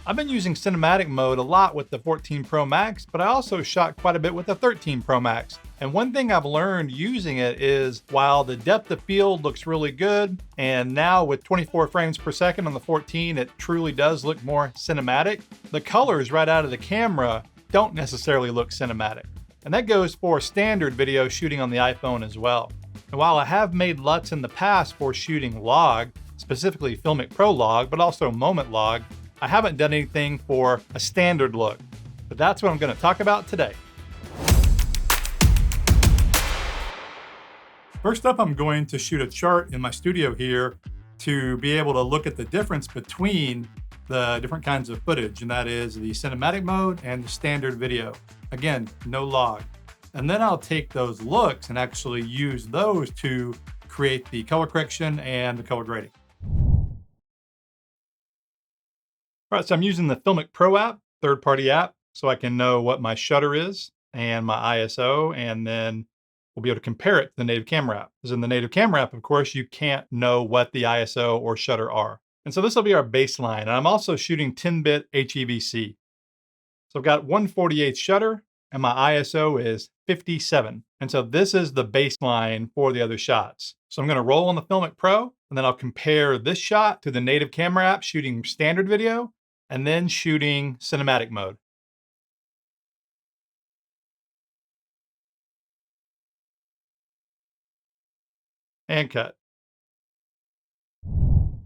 I've been using cinematic mode a lot with the 14 Pro Max, but I also shot quite a bit with the 13 Pro Max. And one thing I've learned using it is while the depth of field looks really good, and now with 24 frames per second on the 14, it truly does look more cinematic, the colors right out of the camera don't necessarily look cinematic. And that goes for standard video shooting on the iPhone as well. And while I have made LUTs in the past for shooting log, specifically Filmic Pro log, but also moment log, I haven't done anything for a standard look, but that's what I'm going to talk about today. First up, I'm going to shoot a chart in my studio here to be able to look at the difference between the different kinds of footage, and that is the cinematic mode and the standard video. Again, no log. And then I'll take those looks and actually use those to create the color correction and the color grading. All right, so I'm using the Filmic Pro app, third-party app, so I can know what my shutter is and my ISO, and then we'll be able to compare it to the native camera app. Because in the native camera app, of course, you can't know what the ISO or shutter are. And so this will be our baseline. And I'm also shooting 10-bit HEVC. So I've got 1/48 shutter, and my ISO is 57. And so this is the baseline for the other shots. So I'm gonna roll on the Filmic Pro, and then I'll compare this shot to the native camera app shooting standard video, and then shooting cinematic mode. And cut. All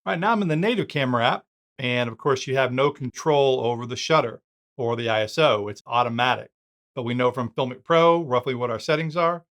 right, now I'm in the native camera app, and of course you have no control over the shutter or the ISO, it's automatic. But we know from Filmic Pro roughly what our settings are.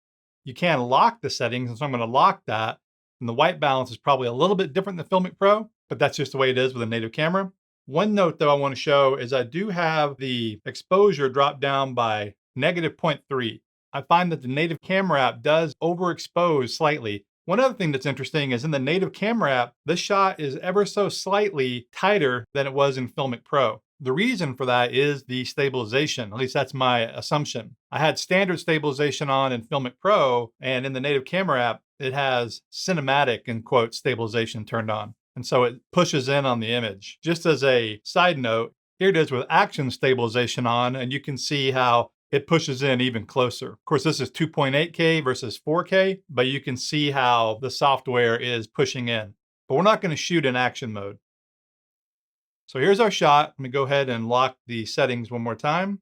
You can lock the settings, and so I'm gonna lock that. And the white balance is probably a little bit different than Filmic Pro, but that's just the way it is with a native camera. One note though I wanna show is I do have the exposure drop down by -0.3. I find that the native camera app does overexpose slightly. One other thing that's interesting is in the native camera app, this shot is ever so slightly tighter than it was in Filmic Pro. The reason for that is the stabilization, at least that's my assumption. I had standard stabilization on in Filmic Pro, and in the native camera app, it has cinematic, in quotes, stabilization turned on. And so it pushes in on the image. Just as a side note, here it is with action stabilization on, and you can see how it pushes in even closer. Of course, this is 2.8K versus 4K, but you can see how the software is pushing in. But we're not going to shoot in action mode. So here's our shot. Let me go ahead and lock the settings one more time.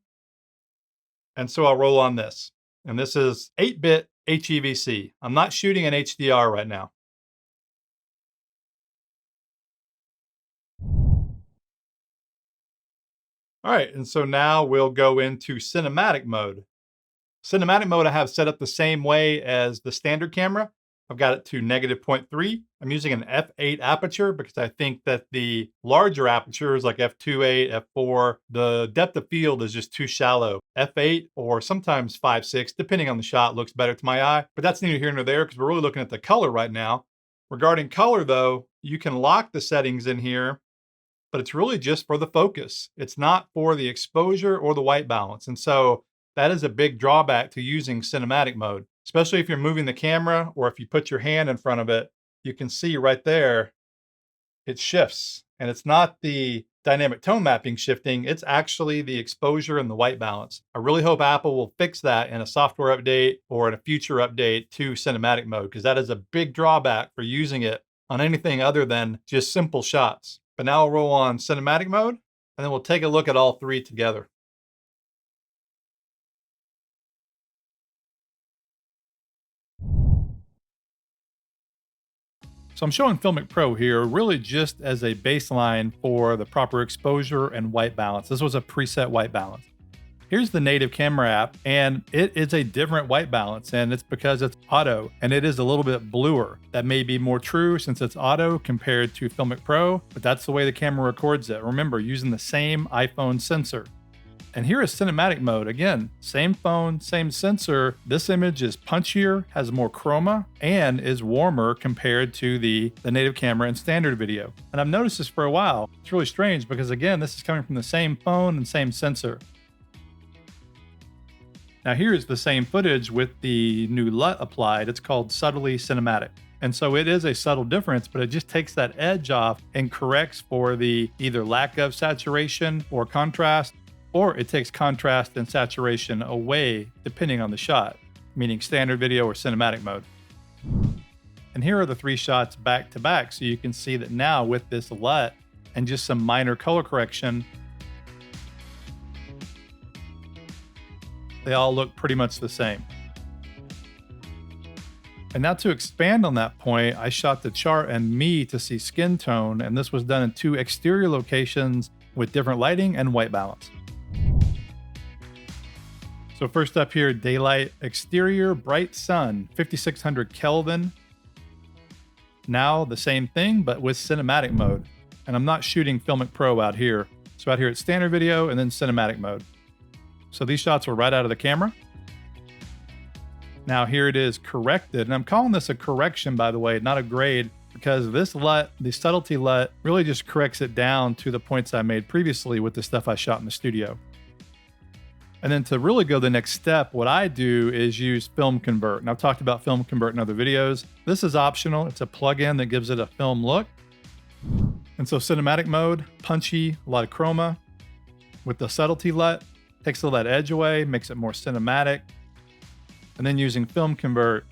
And so I'll roll on this. And this is 8-bit HEVC. I'm not shooting in HDR right now. All right, and so now we'll go into cinematic mode. Cinematic mode I have set up the same way as the standard camera. I've got it to -0.3. I'm using an f8 aperture because I think that the larger apertures like f2.8, f4, the depth of field is just too shallow. f8 or sometimes 5.6, depending on the shot, looks better to my eye, but that's neither here nor there because we're really looking at the color right now. Regarding color though, you can lock the settings in here, but it's really just for the focus. It's not for the exposure or the white balance. And so that is a big drawback to using cinematic mode, especially if you're moving the camera or if you put your hand in front of it, you can see right there, it shifts. And it's not the dynamic tone mapping shifting, it's actually the exposure and the white balance. I really hope Apple will fix that in a software update or in a future update to cinematic mode, because that is a big drawback for using it on anything other than just simple shots. But now I'll roll on cinematic mode, and then we'll take a look at all three together. So I'm showing Filmic Pro here really just as a baseline for the proper exposure and white balance. This was a preset white balance. Here's the native camera app, and it is a different white balance, and it's because it's auto, and it is a little bit bluer. That may be more true since it's auto compared to Filmic Pro, but that's the way the camera records it. Remember, using the same iPhone sensor. And here is cinematic mode. Again, same phone, same sensor. This image is punchier, has more chroma, and is warmer compared to the native camera and standard video. And I've noticed this for a while. It's really strange because again, this is coming from the same phone and same sensor. Now here's the same footage with the new LUT applied. It's called Subtly Cinematic. And so it is a subtle difference, but it just takes that edge off and corrects for the either lack of saturation or contrast, or it takes contrast and saturation away depending on the shot, meaning standard video or cinematic mode. And here are the 3 shots back to back. So you can see that now with this LUT and just some minor color correction, they all look pretty much the same. And now to expand on that point, I shot the chart and me to see skin tone, and this was done in 2 exterior locations with different lighting and white balance. So first up here, daylight, exterior, bright sun, 5600 Kelvin. Now the same thing, but with cinematic mode. And I'm not shooting Filmic Pro out here. So out here it's standard video and then cinematic mode. So these shots were right out of the camera. Now here it is corrected, and I'm calling this a correction, by the way, not a grade, because this LUT, the subtlety LUT, really just corrects it down to the points I made previously with the stuff I shot in the studio. And then to really go the next step, what I do is use FilmConvert. And I've talked about FilmConvert in other videos. This is optional. It's a plugin that gives it a film look. And so cinematic mode, punchy, a lot of chroma. With the subtlety LUT, takes all that edge away, makes it more cinematic. And then using FilmConvert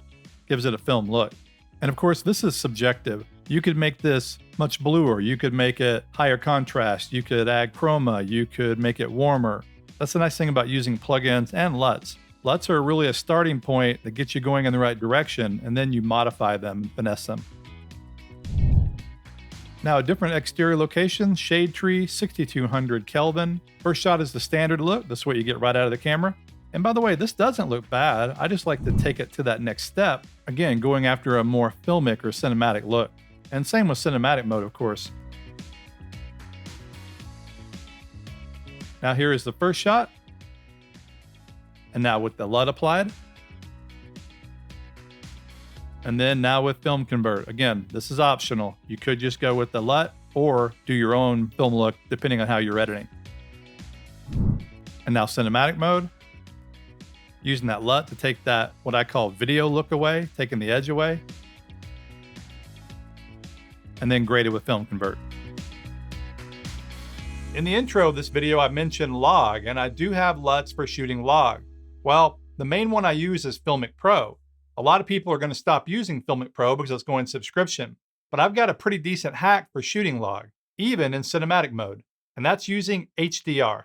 gives it a film look. And of course, this is subjective. You could make this much bluer. You could make it higher contrast. You could add chroma. You could make it warmer. That's the nice thing about using plugins and LUTs. LUTs are really a starting point that gets you going in the right direction, and then you modify them, finesse them. Now a different exterior location, shade tree, 6200 Kelvin. First shot is the standard look. That's what you get right out of the camera. And by the way, this doesn't look bad. I just like to take it to that next step. Again, going after a more filmic or cinematic look. And same with cinematic mode, of course. Now here is the first shot. And now with the LUT applied. And then now with FilmConvert. Again, this is optional. You could just go with the LUT or do your own film look depending on how you're editing. And now cinematic mode. Using that LUT to take that, what I call video look away, taking the edge away. And then grade it with FilmConvert. In the intro of this video, I mentioned log, and I do have LUTs for shooting log. Well, the main one I use is Filmic Pro. A lot of people are going to stop using Filmic Pro because it's going subscription, but I've got a pretty decent hack for shooting log, even in cinematic mode, and that's using HDR.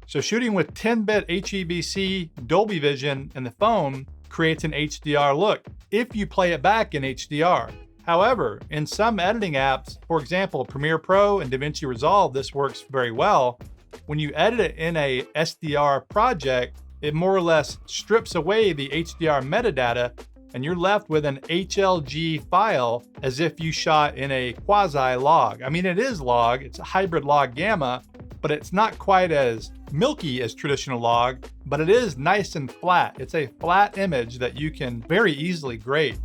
So shooting with 10-bit HEVC Dolby Vision in the phone creates an HDR look if you play it back in HDR. However, in some editing apps, for example, Premiere Pro and DaVinci Resolve, this works very well. When you edit it in a SDR project, it more or less strips away the HDR metadata and you're left with an HLG file as if you shot in a quasi log. I mean, it is log, it's a hybrid log gamma, but it's not quite as milky as traditional log, but it is nice and flat. It's a flat image that you can very easily grade.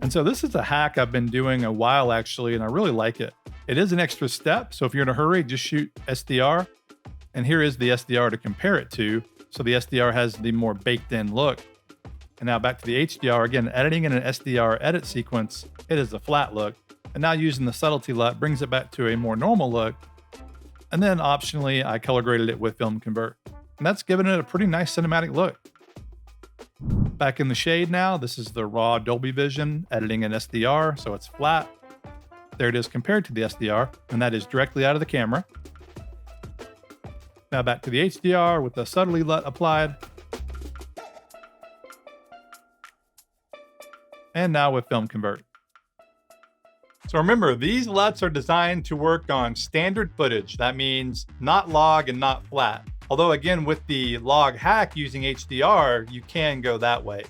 And so this is a hack I've been doing a while actually, and I really like it. It is an extra step, so if you're in a hurry, just shoot SDR. And here is the SDR to compare it to. So the SDR has the more baked in look. And now back to the HDR, again, editing in an SDR edit sequence, it is a flat look. And now using the subtlety LUT brings it back to a more normal look. And then optionally, I color graded it with FilmConvert. And that's given it a pretty nice cinematic look. Back in the shade now, this is the raw Dolby Vision, editing in SDR, so it's flat. There it is compared to the SDR, and that is directly out of the camera. Now back to the HDR with the subtly LUT applied. And now with FilmConvert. So remember, these LUTs are designed to work on standard footage. That means not log and not flat. Although again, with the log hack using HDR, you can go that way.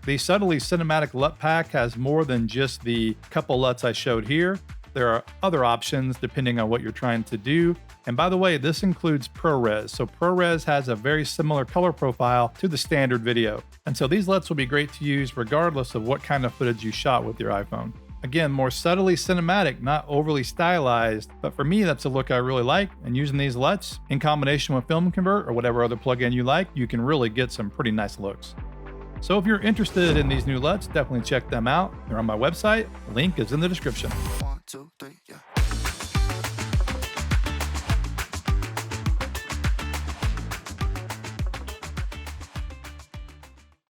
The Subtly Cinematic LUT Pack has more than just the couple LUTs I showed here. There are other options depending on what you're trying to do. And by the way, this includes ProRes. So ProRes has a very similar color profile to the standard video. And so these LUTs will be great to use regardless of what kind of footage you shot with your iPhone. Again, more subtly cinematic, not overly stylized, but for me, that's a look I really like. And using these LUTs in combination with FilmConvert or whatever other plugin you like, you can really get some pretty nice looks. So if you're interested in these new LUTs, definitely check them out. They're on my website. The link is in the description. 1, 2, 3.